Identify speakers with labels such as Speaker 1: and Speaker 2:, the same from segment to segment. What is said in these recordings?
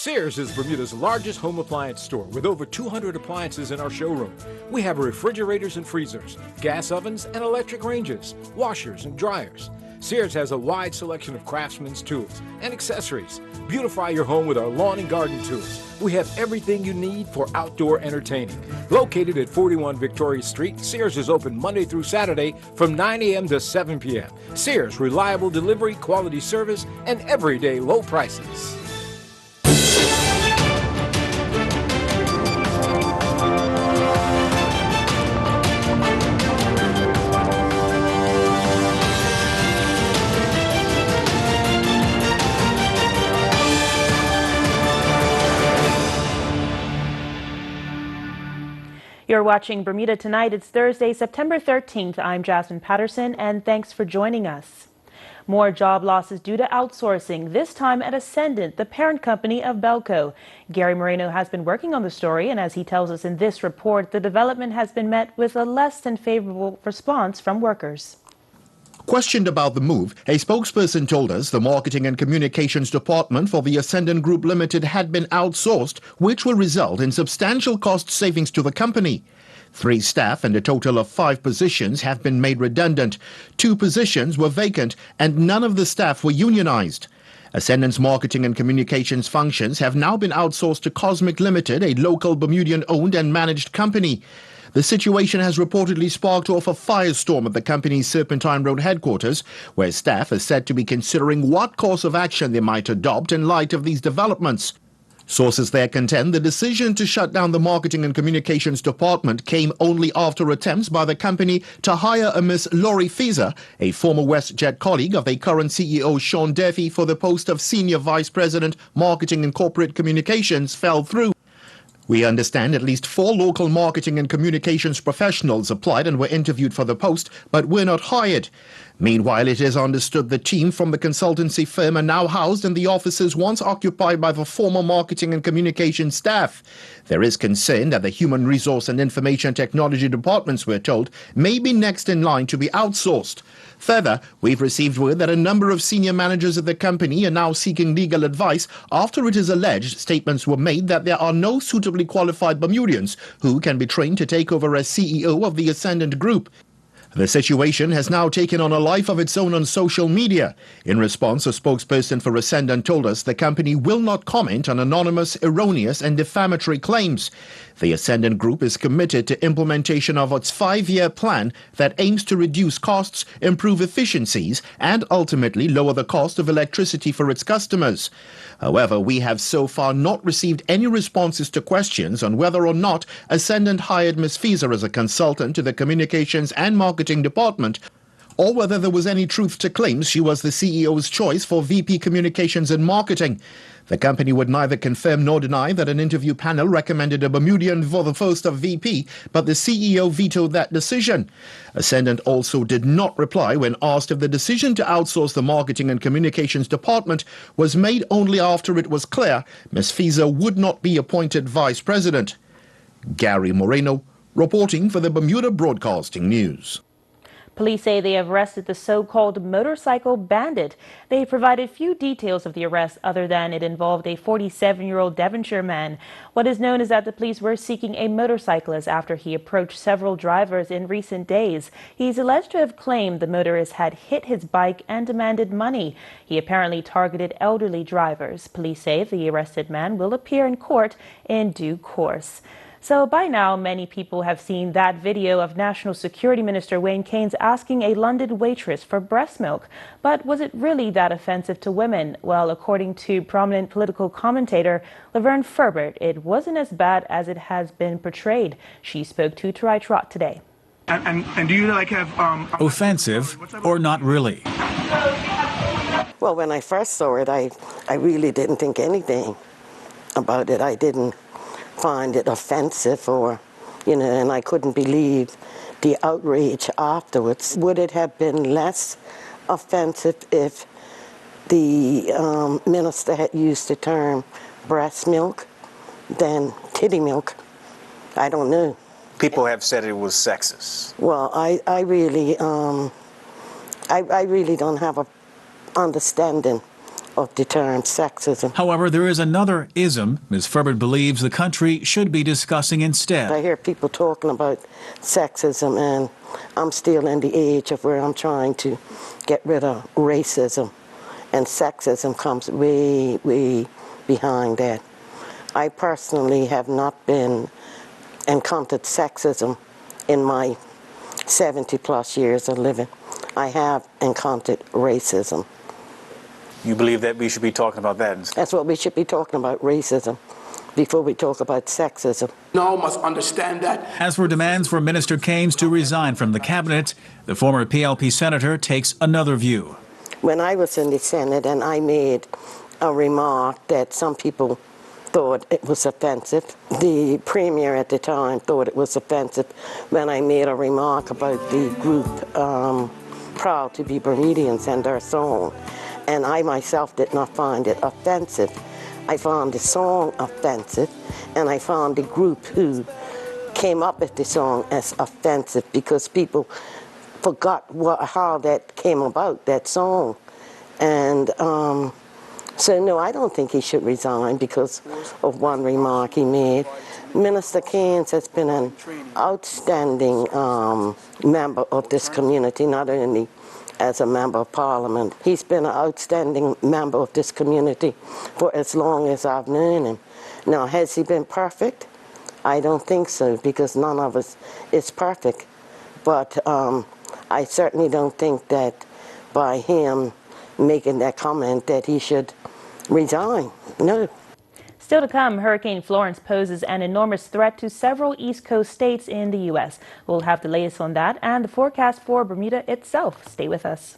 Speaker 1: Sears is Bermuda's largest home appliance store with over 200 appliances in our showroom. We have refrigerators and freezers, gas ovens and electric ranges, washers and dryers. Sears has a wide selection of craftsman's tools and accessories. Beautify your home with our lawn and garden tools. We have everything you need for outdoor entertaining. Located at 41 Victoria Street, Sears is open Monday through Saturday from 9 a.m. to 7 p.m. Sears, reliable delivery, quality service, and everyday low prices.
Speaker 2: You're watching Bermuda Tonight. It's Thursday, September 13th. I'm Jasmine Patterson, and thanks for joining us. More job losses due to outsourcing, this time at Ascendant, the parent company of Belco. Gary Moreno has been working on the story, and as he tells us in this report, the development has been met with a less than favorable response from workers.
Speaker 3: Questioned about the move, a spokesperson told us the marketing and communications department for the Ascendant Group Limited had been outsourced, which will result in substantial cost savings to the company. 3 staff and a total of 5 positions have been made redundant. 2 positions were vacant and none of the staff were unionized. Ascendant's marketing and communications functions have now been outsourced to Cosmic Limited, a local Bermudian-owned and managed company. The situation has reportedly sparked off a firestorm at the company's Serpentine Road headquarters, where staff is said to be considering what course of action they might adopt in light of these developments. Sources there contend the decision to shut down the marketing and communications department came only after attempts by the company to hire a Miss Laurie Fieser, a former WestJet colleague of the current CEO Sean Durfee, for the post of Senior Vice President, Marketing and Corporate Communications fell through. We understand at least 4 local marketing and communications professionals applied and were interviewed for the post, but were not hired. Meanwhile, it is understood the team from the consultancy firm are now housed in the offices once occupied by the former marketing and communications staff. There is concern that the human resource and information technology departments, we're told, may be next in line to be outsourced. Further, we've received word that a number of senior managers at the company are now seeking legal advice after it is alleged statements were made that there are no suitably qualified Bermudians who can be trained to take over as CEO of the Ascendant Group. The situation has now taken on a life of its own on social media. In response, a spokesperson for Ascendant told us the company will not comment on anonymous, erroneous and defamatory claims. The Ascendant Group is committed to implementation of its 5-year plan that aims to reduce costs, improve efficiencies and ultimately lower the cost of electricity for its customers. However, we have so far not received any responses to questions on whether or not Ascendant hired Ms. Fieser as a consultant to the communications and marketing department, or whether there was any truth to claims she was the CEO's choice for VP Communications and Marketing. The company would neither confirm nor deny that an interview panel recommended a Bermudian for the post of VP, but the CEO vetoed that decision. Ascendant also did not reply when asked if the decision to outsource the marketing and communications department was made only after it was clear Ms. Fieser would not be appointed vice president. Gary Moreno, reporting for the Bermuda Broadcasting News.
Speaker 2: Police say they have arrested the so-called motorcycle bandit. They provided few details of the arrest other than it involved a 47-year-old Devonshire man. What is known is that the police were seeking a motorcyclist after he approached several drivers in recent days. He's alleged to have claimed the motorist had hit his bike and demanded money. He apparently targeted elderly drivers. Police say the arrested man will appear in court in due course. So by now, many people have seen that video of National Security Minister Wayne Keynes asking a London waitress for breast milk. But was it really that offensive to women? Well, according to prominent political commentator Laverne Ferbert, it wasn't as bad as it has been portrayed. She spoke to Tarai Trot today.
Speaker 4: And do you have...
Speaker 5: offensive or not really?
Speaker 6: Well, when I first saw it, I really didn't think anything about it. I didn't find it offensive or, and I couldn't believe the outrage afterwards. Would it have been less offensive if the minister had used the term breast milk than titty milk? I don't know.
Speaker 7: People have said it was sexist.
Speaker 6: Well, I really don't have a understanding of the term sexism.
Speaker 5: However, there is another ism Ms. Ferbert believes the country should be discussing instead.
Speaker 6: I hear people talking about sexism, and I'm still in the age of where I'm trying to get rid of racism, and sexism comes way, way behind that. I personally have not been encountered sexism in my 70-plus years of living. I have encountered racism.
Speaker 7: You believe that we should be talking about that instead?
Speaker 6: That's what we should be talking about, racism, before we talk about sexism.
Speaker 8: All must understand that.
Speaker 5: As for demands for Minister Keynes to resign from the cabinet, the former PLP senator takes another view.
Speaker 6: When I was in the Senate and I made a remark that some people thought it was offensive, the premier at the time thought it was offensive when I made a remark about the group Proud to be Bermudians and their song. And I myself did not find it offensive. I found the song offensive, and I found the group who came up with the song as offensive because people forgot how that came about, that song. And so no, I don't think he should resign because of one remark he made. Minister Keynes has been an outstanding member of this community, not only as a member of parliament. He's been an outstanding member of this community for as long as I've known him. Now, has he been perfect? I don't think so, because none of us is perfect. But I certainly don't think that by him making that comment that he should resign. No.
Speaker 2: Still to come, Hurricane Florence poses an enormous threat to several East Coast states in the U.S. We'll have the latest on that and the forecast for Bermuda itself. Stay with us.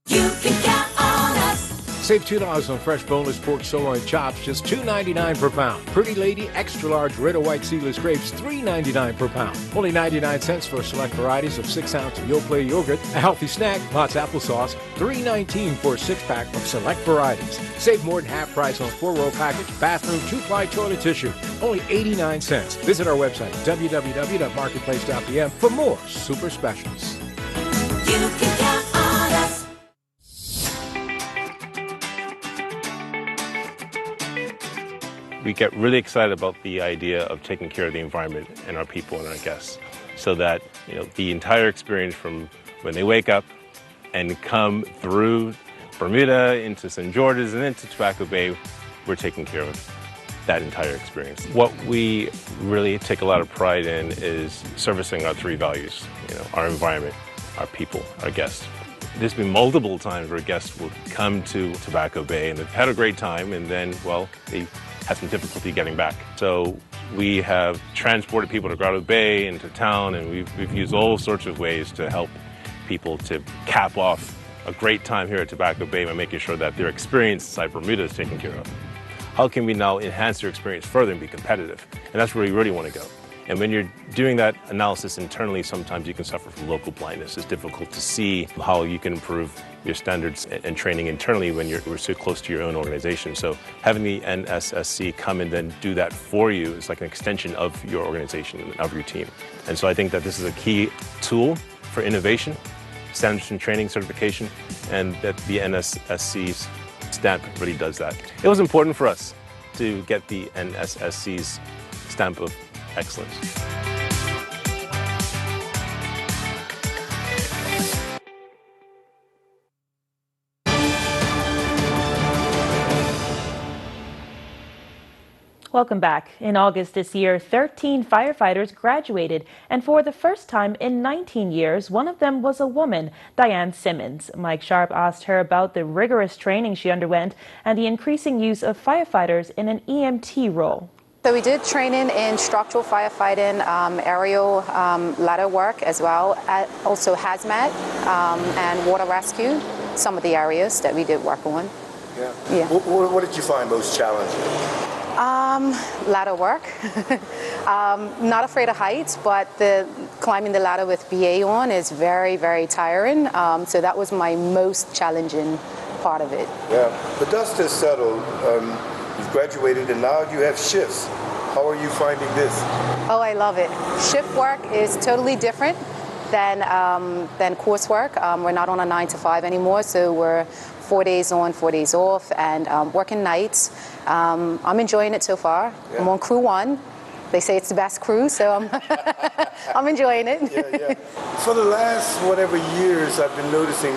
Speaker 9: You can count on us.
Speaker 1: Save $2 on fresh boneless pork sirloin chops, just $2.99 per pound. Pretty Lady extra large red or white seedless grapes, $3.99 per pound. Only 99 cents for select varieties of 6-ounce Yoplait yogurt. A healthy snack, Mott's applesauce, $3.19 for a 6-pack of select varieties. Save more than half price on 4-roll package bathroom 2-ply toilet tissue, only 89 cents. Visit our website, www.marketplace.pm, for more super specials.
Speaker 9: You can count on us.
Speaker 10: We get really excited about the idea of taking care of the environment and our people and our guests, so that the entire experience from when they wake up and come through Bermuda into St. George's and into Tobacco Bay, we're taking care of that entire experience. What we really take a lot of pride in is servicing our 3 values: our environment, our people, our guests. There's been multiple times where guests will come to Tobacco Bay and they've had a great time, and then, well, they had some difficulty getting back. So we have transported people to Grotto Bay and to town, and we've used all sorts of ways to help people to cap off a great time here at Tobacco Bay by making sure that their experience inside Bermuda is taken care of. How can we now enhance their experience further and be competitive? And that's where we really want to go. And when you're doing that analysis internally, sometimes you can suffer from local blindness. It's difficult to see how you can improve your standards and training internally when we're so close to your own organization. So having the NSSC come and then do that for you is like an extension of your organization and of your team. And so I think that this is a key tool for innovation, standards and training certification, and that the NSSC's stamp really does that. It was important for us to get the NSSC's stamp of excellence.
Speaker 2: Welcome back. In August this year, 13 firefighters graduated, and for the first time in 19 years, one of them was a woman, Diane Simmons. Mike Sharp asked her about the rigorous training she underwent and the increasing use of firefighters in an EMT role.
Speaker 11: So we did training in structural firefighting, aerial ladder work as well, also hazmat and water rescue, some of the areas that we did work on.
Speaker 12: Yeah. What did you find most challenging?
Speaker 11: Ladder work. Not afraid of heights, but climbing the ladder with BA on is very, very tiring. So that was my most challenging part of it.
Speaker 12: Yeah. The dust has settled. You've graduated and now you have shifts. How are you finding this?
Speaker 11: Oh, I love it. Shift work is totally different. than coursework. We're not on a 9 to 5 anymore, so we're 4 days on, 4 days off, and working nights. I'm enjoying it so far. Yeah. I'm on crew 1. They say it's the best crew, so I'm enjoying it.
Speaker 12: Yeah. For the last whatever years, I've been noticing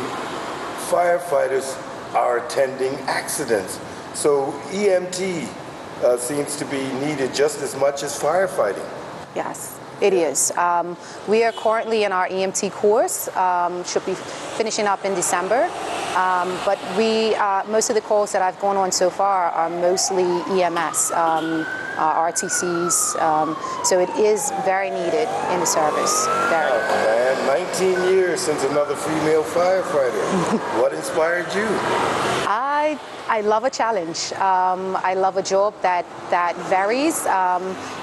Speaker 12: firefighters are attending accidents. So EMT seems to be needed just as much as firefighting.
Speaker 11: Yes, it is. We are currently in our EMT course, should be finishing up in December. But most of the calls that I've gone on so far are mostly EMS, RTCs. So it is very needed in the service. Very.
Speaker 12: Oh, man, 19 years since another female firefighter. What inspired you?
Speaker 11: I love a challenge. I love a job that varies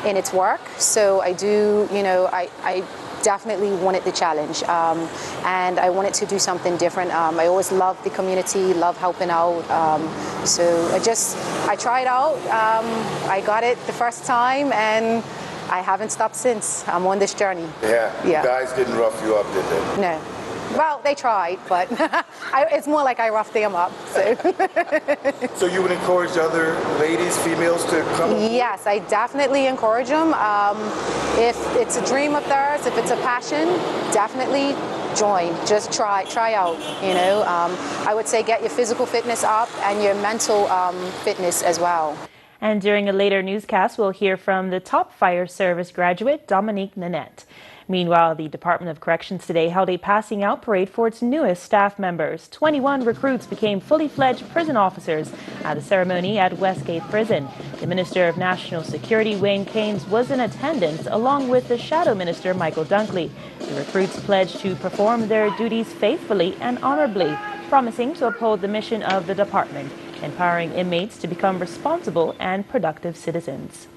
Speaker 11: in its work. So I do, I definitely wanted the challenge, and I wanted to do something different. I always loved the community, love helping out. So I tried out. I got it the first time, and I haven't stopped since. I'm on this journey.
Speaker 12: Yeah. Guys didn't rough you up, did they?
Speaker 11: No. Well, they tried, but it's more like I roughed them up. So.
Speaker 12: So you would encourage other ladies, females, to come?
Speaker 11: Yes, I definitely encourage them. If it's a dream of theirs, if it's a passion, definitely join. Just try out. I would say get your physical fitness up and your mental fitness as well.
Speaker 2: And during a later newscast, we'll hear from the top fire service graduate, Dominique Nanette. Meanwhile, the Department of Corrections today held a passing out parade for its newest staff members. 21 recruits became fully fledged prison officers at a ceremony at Westgate Prison. The Minister of National Security, Wayne Keynes, was in attendance, along with the Shadow Minister, Michael Dunkley. The recruits pledged to perform their duties faithfully and honorably, promising to uphold the mission of the department, empowering inmates to become responsible and productive citizens.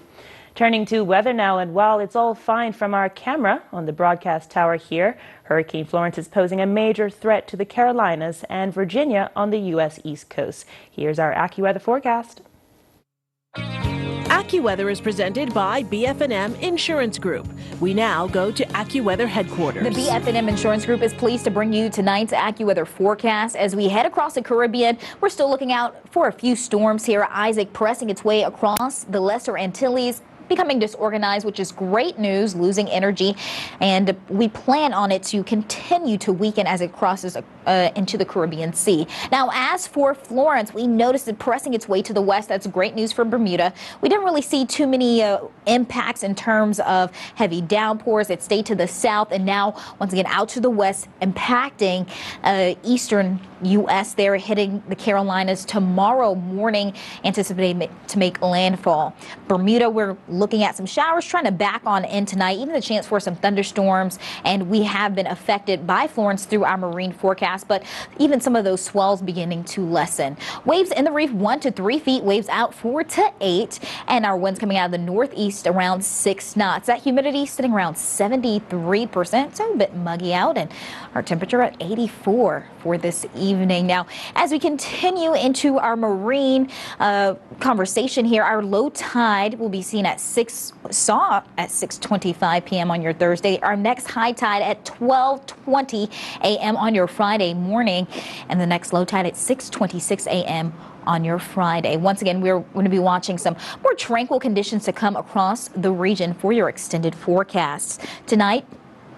Speaker 2: Turning to weather now, and while it's all fine from our camera on the broadcast tower here, Hurricane Florence is posing a major threat to the Carolinas and Virginia on the U.S. East Coast. Here's our AccuWeather forecast.
Speaker 13: AccuWeather is presented by BF&M Insurance Group. We now go to AccuWeather headquarters.
Speaker 14: The BF&M Insurance Group is pleased to bring you tonight's AccuWeather forecast. As we head across the Caribbean, we're still looking out for a few storms here. Isaac pressing its way across the Lesser Antilles, becoming disorganized, which is great news, losing energy, and we plan on it to continue to weaken as it crosses into the Caribbean Sea. Now, as for Florence, we noticed it pressing its way to the west. That's great news for Bermuda. We didn't really see too many impacts in terms of heavy downpours. It stayed to the south and now, once again, out to the west, impacting eastern U.S. They're hitting the Carolinas tomorrow morning, anticipated to make landfall. Bermuda, we're looking at some showers, trying to back on in tonight, even a chance for some thunderstorms, and we have been affected by Florence through our marine forecast, but even some of those swells beginning to lessen. Waves in the reef 1 to 3 feet, waves out 4 to 8, and our winds coming out of the northeast around 6 knots. That humidity sitting around 73%, so a bit muggy out, and our temperature at 84 for this evening. Now, as we continue into our marine conversation here, our low tide will be seen at 6:25 p.m. on your Thursday. Our next high tide at 12:20 a.m. on your Friday morning, and the next low tide at 6:26 a.m. on your Friday. Once again, we're going to be watching some more tranquil conditions to come across the region for your extended forecasts. Tonight,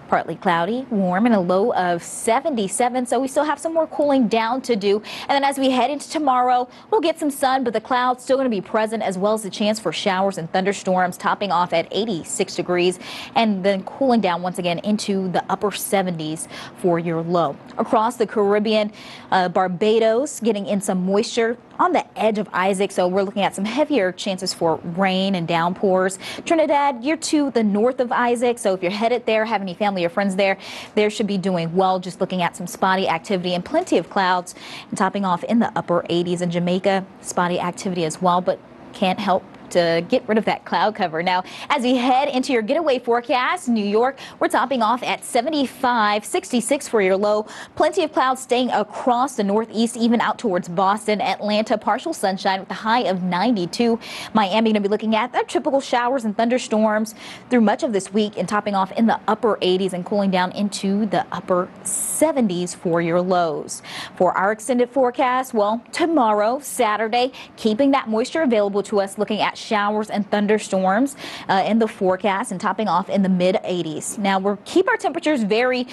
Speaker 14: partly cloudy, warm, and a low of 77, so we still have some more cooling down to do. And then as we head into tomorrow, we'll get some sun, but the clouds still going to be present, as well as the chance for showers and thunderstorms, topping off at 86 degrees, and then cooling down once again into the upper 70s for your low. Across the Caribbean, Barbados getting in some moisture on the edge of Isaac, so we're looking at some heavier chances for rain and downpours. Trinidad, you're to the north of Isaac, so if you're headed there, have any family or friends there, they should be doing well. Just looking at some spotty activity and plenty of clouds, and topping off in the upper 80s. In Jamaica, spotty activity as well, but can't help to get rid of that cloud cover. Now, as we head into your getaway forecast, New York, we're topping off at 75, 66 for your low. Plenty of clouds staying across the northeast, even out towards Boston. Atlanta, partial sunshine with a high of 92. Miami going to be looking at the typical showers and thunderstorms through much of this week and topping off in the upper 80s and cooling down into the upper 70s for your lows. For our extended forecast, well, tomorrow, Saturday, keeping that moisture available to us, looking at showers and thunderstorms in the forecast and topping off in the mid 80s. Now, we'll keep our temperatures very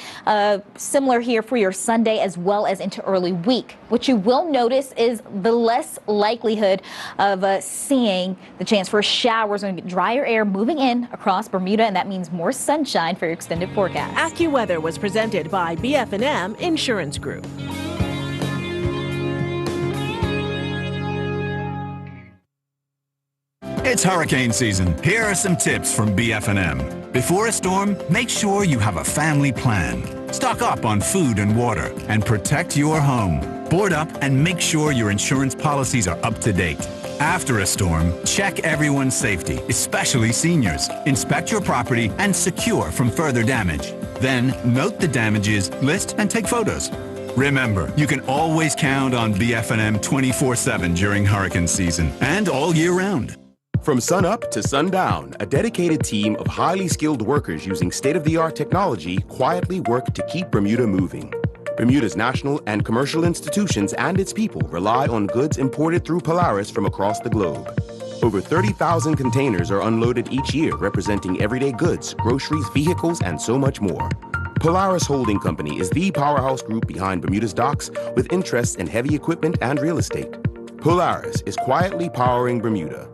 Speaker 14: similar here for your Sunday as well as into early week. What you will notice is the less likelihood of seeing the chance for showers and drier air moving in across Bermuda, and that means more sunshine for your extended forecast.
Speaker 13: AccuWeather was presented by BF&M Insurance Group.
Speaker 15: It's hurricane season. Here are some tips from BF&M. Before a storm, make sure you have a family plan. Stock up on food and water and protect your home. Board up and make sure your insurance policies are up to date. After a storm, check everyone's safety, especially seniors. Inspect your property and secure from further damage. Then note the damages, list, and take photos. Remember, you can always count on BF&M 24/7 during hurricane season and all year round.
Speaker 16: From sunup to sundown, a dedicated team of highly skilled workers using state-of-the-art technology quietly work to keep Bermuda moving. Bermuda's national and commercial institutions and its people rely on goods imported through Polaris from across the globe. Over 30,000 containers are unloaded each year, representing everyday goods, groceries, vehicles, and so much more. Polaris Holding Company is the powerhouse group behind Bermuda's docks, with interests in heavy equipment and real estate. Polaris is quietly powering Bermuda.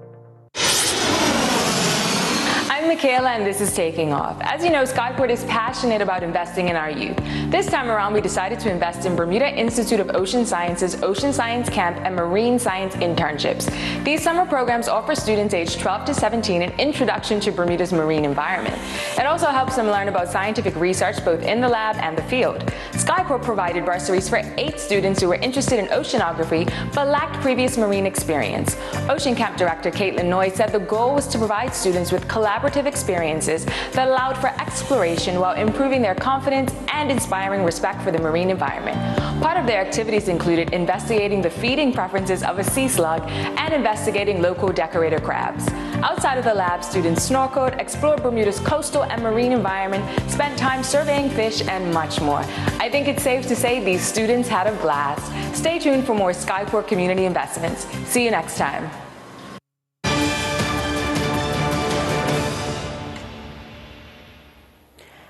Speaker 17: I'm Michaela, and this is Taking Off. As you know, Skyport is passionate about investing in our youth. This time around, we decided to invest in Bermuda Institute of Ocean Sciences Ocean Science Camp and Marine Science internships. These summer programs offer students aged 12 to 17 an introduction to Bermuda's marine environment. It also helps them learn about scientific research both in the lab and the field. Skyport provided bursaries for 8 students who were interested in oceanography but lacked previous marine experience. Ocean Camp Director Caitlin Noy said the goal was to provide students with collaborative experiences that allowed for exploration while improving their confidence and inspiring respect for the marine environment. Part of their activities included investigating the feeding preferences of a sea slug and investigating local decorator crabs. Outside of the lab, students snorkeled, explored Bermuda's coastal and marine environment, spent time surveying fish, and much more. I think it's safe to say these students had a blast. Stay tuned for more Skyport community investments. See you next time.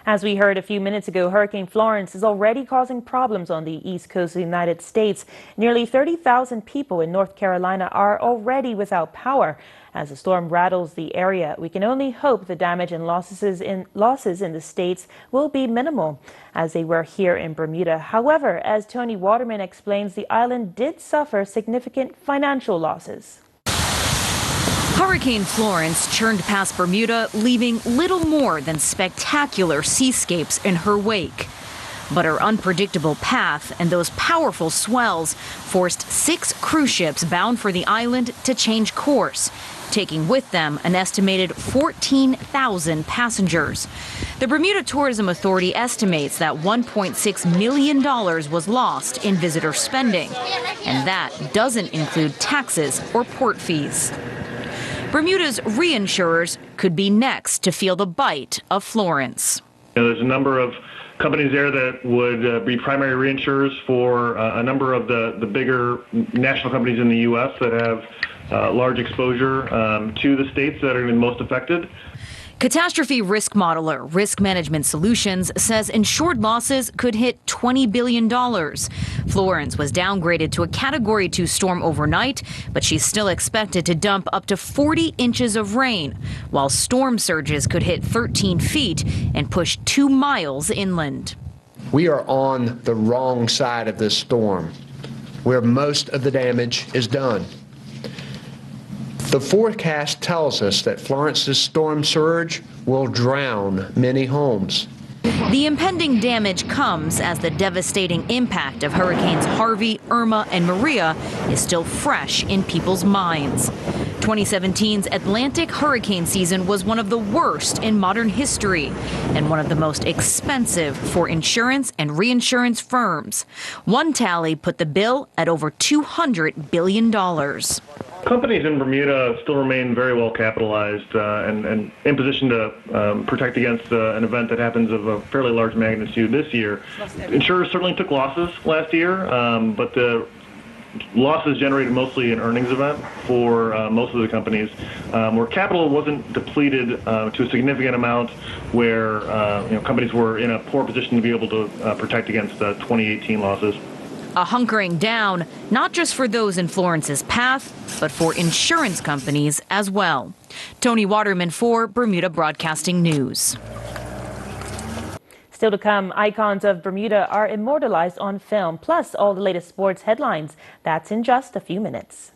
Speaker 2: As we heard a few minutes ago, Hurricane Florence is already causing problems on the east coast of the United States. Nearly 30,000 people in North Carolina are already without power. As the storm rattles the area, we can only hope the damage and losses in the states will be minimal, as they were here in Bermuda. However, as Tony Waterman explains, the island did suffer significant financial losses.
Speaker 18: Hurricane Florence churned past Bermuda, leaving little more than spectacular seascapes in her wake. But her unpredictable path and those powerful swells forced 6 cruise ships bound for the island to change course, taking with them an estimated 14,000 passengers. The Bermuda Tourism Authority estimates that $1.6 million was lost in visitor spending, and that doesn't include taxes or port fees. Bermuda's reinsurers could be next to feel the bite of Florence.
Speaker 19: There's a number of companies there that would be primary reinsurers for a number of the bigger national companies in the U.S. that have large exposure to the states that are most affected.
Speaker 18: Catastrophe risk modeler Risk Management Solutions says insured losses could hit $20 billion. Florence was downgraded to a Category 2 storm overnight, but she's still expected to dump up to 40 inches of rain, while storm surges could hit 13 feet and push 2 miles inland.
Speaker 20: We are on the wrong side of this storm, where most of the damage is done. The forecast tells us that Florence's storm surge will drown many homes.
Speaker 18: The impending damage comes as the devastating impact of Hurricanes Harvey, Irma, and Maria is still fresh in people's minds. 2017's Atlantic hurricane season was one of the worst in modern history and one of the most expensive for insurance and reinsurance firms. One tally put the bill at over $200 billion.
Speaker 19: Companies in Bermuda still remain very well capitalized and in position to protect against an event that happens of a fairly large magnitude this year. Insurers certainly took losses last year, but the losses generated mostly an earnings event for most of the companies, where capital wasn't depleted to a significant amount, where companies were in a poor position to be able to protect against 2018 losses.
Speaker 18: A hunkering down, not just for those in Florence's path, but for insurance companies as well. Tony Waterman for Bermuda Broadcasting News.
Speaker 2: Still to come, icons of Bermuda are immortalized on film, plus all the latest sports headlines. That's in just a few minutes.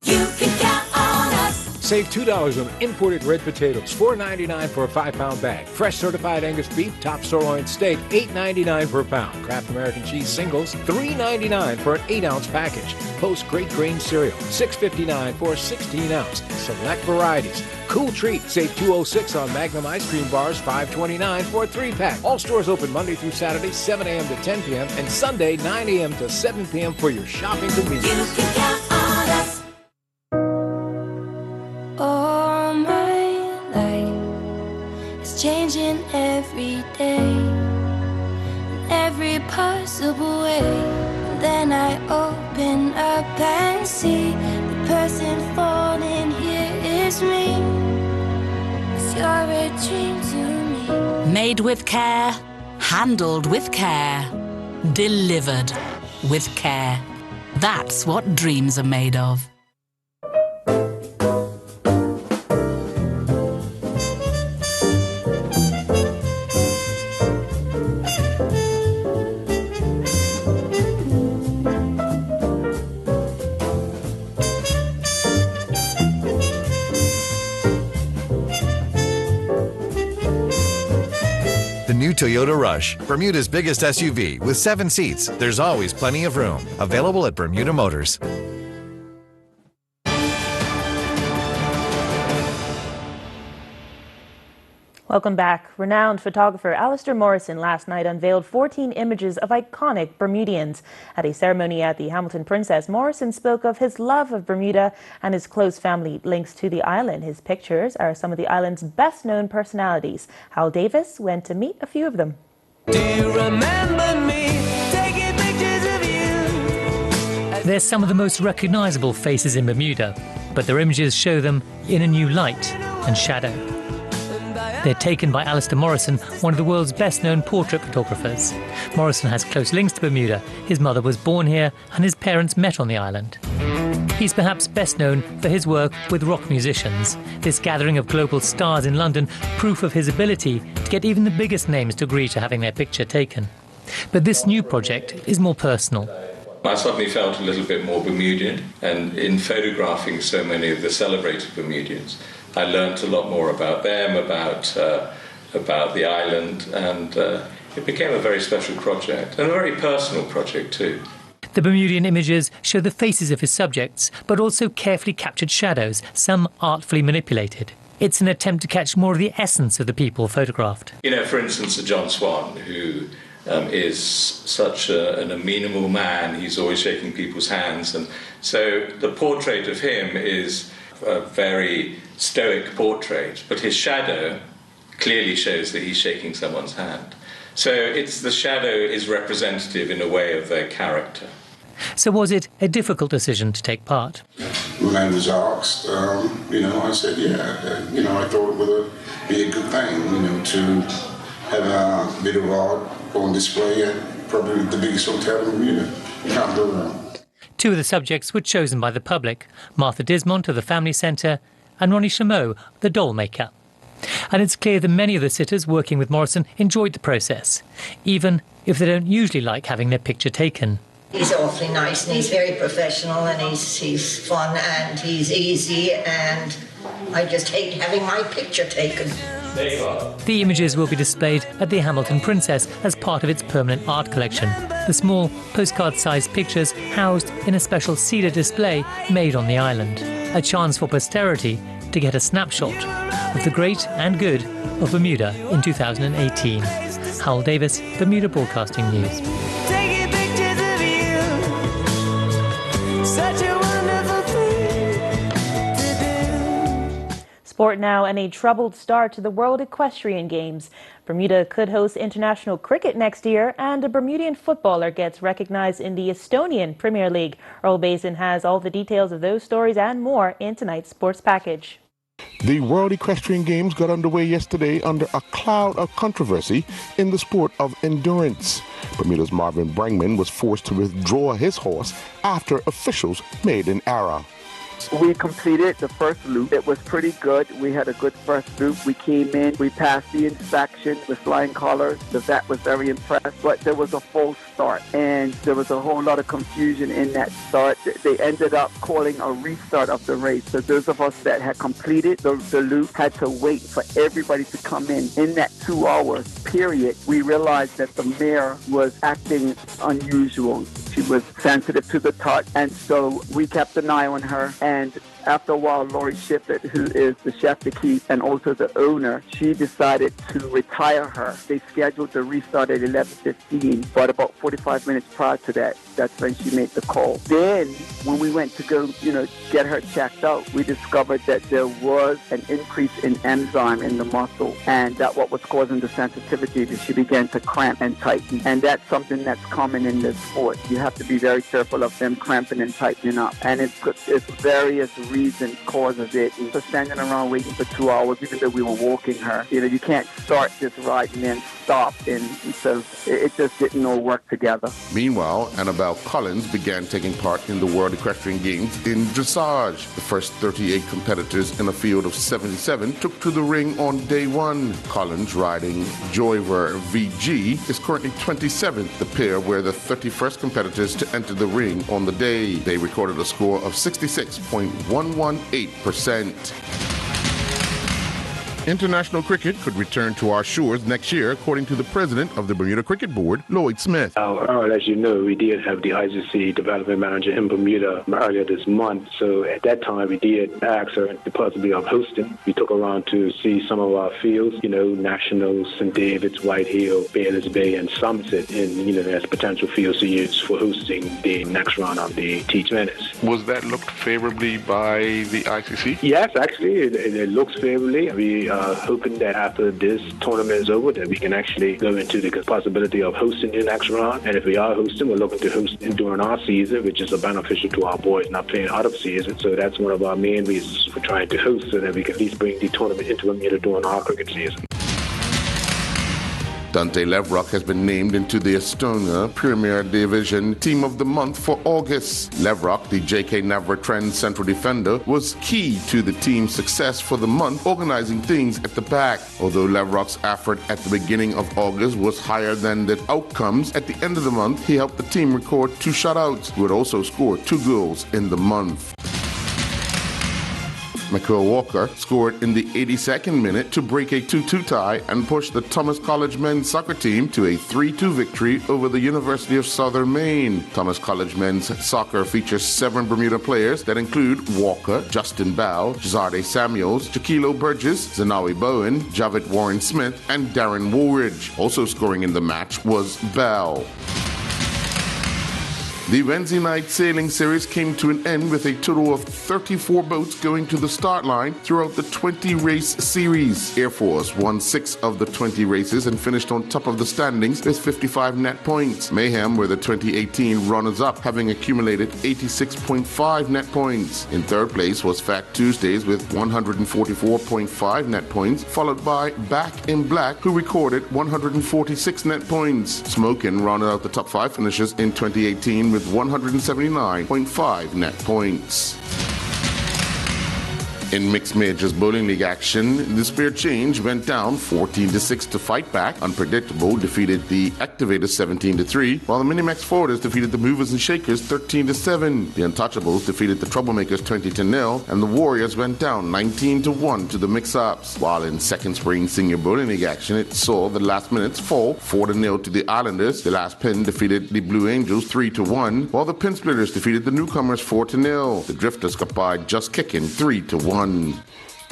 Speaker 9: You can count on us.
Speaker 1: Save $2 on imported red potatoes, $4.99 for a 5-pound bag. Fresh certified Angus beef, top sirloin steak, $8.99 per pound. Kraft American cheese singles, $3.99 for an 8-ounce package. Post Great Grain cereal, $6.59 for a 16-ounce. Select varieties. Cool treat, save $2.06 on Magnum ice cream bars, $5.29 for a 3-pack. All stores open Monday through Saturday, 7 a.m. to 10 p.m. and Sunday, 9 a.m. to 7 p.m. for your shopping convenience.
Speaker 9: You can count on us.
Speaker 21: All my life is changing every day, in every possible way. And then I open up and see the person falling here is me. 'Cause you're a dream to me.
Speaker 22: Made with care, handled with care, delivered with care. That's what dreams are made of.
Speaker 23: New Toyota Rush, Bermuda's biggest SUV with 7 seats. There's always plenty of room. Available at Bermuda Motors.
Speaker 2: Welcome back. Renowned photographer Alistair Morrison last night unveiled 14 images of iconic Bermudians. At a ceremony at the Hamilton Princess, Morrison spoke of his love of Bermuda and his close family links to the island. His pictures are some of the island's best-known personalities. Hal Davis went to meet a few of them.
Speaker 24: Do you remember me taking pictures of you?
Speaker 25: They're some of the most recognizable faces in Bermuda, but their images show them in a new light and shadow. They're taken by Alistair Morrison, one of the world's best-known portrait photographers. Morrison has close links to Bermuda. His mother was born here and his parents met on the island. He's perhaps best known for his work with rock musicians. This gathering of global stars in London, proof of his ability to get even the biggest names to agree to having their picture taken. But this new project is more personal.
Speaker 26: I suddenly felt a little bit more Bermudian, and in photographing so many of the celebrated Bermudians, I learnt a lot more about them, about the island, and it became a very special project, and a very personal project too.
Speaker 25: The Bermudian images show the faces of his subjects, but also carefully captured shadows, some artfully manipulated. It's an attempt to catch more of the essence of the people photographed.
Speaker 26: You know, for instance, John Swan, who is such an amenable man. He's always shaking people's hands, and so the portrait of him is a very stoic portrait, but his shadow clearly shows that he's shaking someone's hand. So the shadow is representative in a way of their character.
Speaker 25: So was it a difficult decision to take part?
Speaker 27: When I was asked, I said, I thought it would be a good thing, to have a bit of art on display at probably the biggest hotel in Bermuda. You can't go wrong.
Speaker 25: 2 of the subjects were chosen by the public, Martha Dismont of the Family Centre and Ronnie Chameau, the doll maker. And it's clear that many of the sitters working with Morrison enjoyed the process, even if they don't usually like having their picture taken.
Speaker 28: He's awfully nice and he's very professional and he's fun and he's easy and
Speaker 3: I just hate having my picture taken.
Speaker 25: The images will be displayed at the Hamilton Princess as part of its permanent art collection. The small, postcard-sized pictures housed in a special cedar display made on the island. A chance for posterity to get a snapshot of the great and good of Bermuda in 2018. Howell Davis, Bermuda Broadcasting News.
Speaker 24: Taking pictures of you. Such a wonderful thing to do.
Speaker 2: Sport now, and a troubled start to the World Equestrian Games. Bermuda could host international cricket next year, and a Bermudian footballer gets recognized in the Estonian Premier League. Earl Basin has all the details of those stories and more in tonight's sports package.
Speaker 4: The World Equestrian Games got underway yesterday under a cloud of controversy in the sport of endurance. Bermuda's Marvin Brangman was forced to withdraw his horse after officials made an error.
Speaker 5: We completed the first loop. It was pretty good. We had a good first loop. We came in, we passed the inspection with flying colors. The vet was very impressed, but there was a false start, and there was a whole lot of confusion in that start. They ended up calling a restart of the race. So those of us that had completed the loop had to wait for everybody to come in. In that 2 hour period, we realized that the mare was acting unusual. She was sensitive to the touch, and so we kept an eye on her. And after a while, Laurie Shippett, who is the chef de keep and also the owner, she decided to retire her. They scheduled the restart at 11:15, but about 45 minutes prior to that, that's when she made the call. Then, when we went to go, get her checked out, we discovered that there was an increase in enzyme in the muscle, and that what was causing the sensitivity, that she began to cramp and tighten. And that's something that's common in this sport. You have to be very careful of them cramping and tightening up. And it's various reasons causes it. So standing around waiting for 2 hours, even though we were walking her, you can't start this ride and then stop. And so it just didn't all work together.
Speaker 4: Meanwhile, Annabelle Collins began taking part in the World Equestrian Games in dressage. The first 38 competitors in a field of 77 took to the ring on day one. Collins, riding Joyver VG, is currently 27th. The pair were the 31st competitors to enter the ring on the day. They recorded a score of 66.118%. International cricket could return to our shores next year, according to the president of the Bermuda Cricket Board, Lloyd Smith.
Speaker 6: Earl, as you know, we did have the ICC development manager in Bermuda earlier this month. So at that time, we did ask her the possibility of hosting. We took her around to see some of our fields, National, St. David's, Whitehill, Bayless Bay, and Somerset, and, as potential fields to use for hosting the next round of the T20s.
Speaker 4: Was that looked favorably by the ICC?
Speaker 6: Yes, actually, it looks favorably. We are hoping that after this tournament is over, that we can actually go into the possibility of hosting the next round. And if we are hosting, we're looking to host during our season, which is beneficial to our boys not playing out of season. So that's one of our main reasons for trying to host, so that we can at least bring the tournament into Bermuda during our cricket season.
Speaker 4: Dante Levrock has been named into the Estonia Premier Division Team of the Month for August. Levrock, the J.K. Navratran central defender, was key to the team's success for the month, organizing things at the back. Although Levrock's effort at the beginning of August was higher than the outcomes, at the end of the month, he helped the team record 2 shutouts, who had also scored 2 goals in the month. McCall Walker scored in the 82nd minute to break a 2-2 tie and push the Thomas College men's soccer team to a 3-2 victory over the University of Southern Maine. Thomas College men's soccer features 7 Bermuda players that include Walker, Justin Bell, Jazarde Samuels, Jaquilo Burgess, Zanawi Bowen, Javit Warren Smith, and Darren Woolridge. Also scoring in the match was Bell. The Wednesday night sailing series came to an end with a total of 34 boats going to the start line throughout the 20-race series. Air Force won 6 of the 20 races and finished on top of the standings with 55 net points. Mayhem were the 2018 runners-up, having accumulated 86.5 net points. In third place was Fat Tuesdays with 144.5 net points, followed by Back in Black, who recorded 146 net points. Smokin' rounded out the top 5 finishers in 2018 with 179.5 net points. In mixed majors bowling league action, the Spear Change went down 14-6 to Fight Back. Unpredictable defeated the Activators 17-3, while the Minimax Forwarders defeated the Movers and Shakers 13-7. The Untouchables defeated the Troublemakers 20-0, and the Warriors went down 19-1 to the Mix-Ups. While in second spring senior bowling league action, it saw the last minutes fall 4-0 to the Islanders. The last pin defeated the Blue Angels 3-1, while the Pin Splitters defeated the Newcomers 4-0. The Drifters got by just kicking 3-1.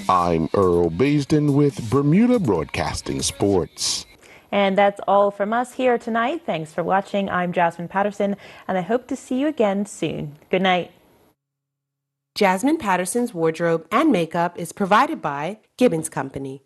Speaker 4: I'm Earl Baisden with Bermuda Broadcasting Sports.
Speaker 2: And that's all from us here tonight. Thanks for watching. I'm Jasmine Patterson, and I hope to see you again soon. Good night.
Speaker 7: Jasmine Patterson's wardrobe and makeup is provided by Gibbons Company.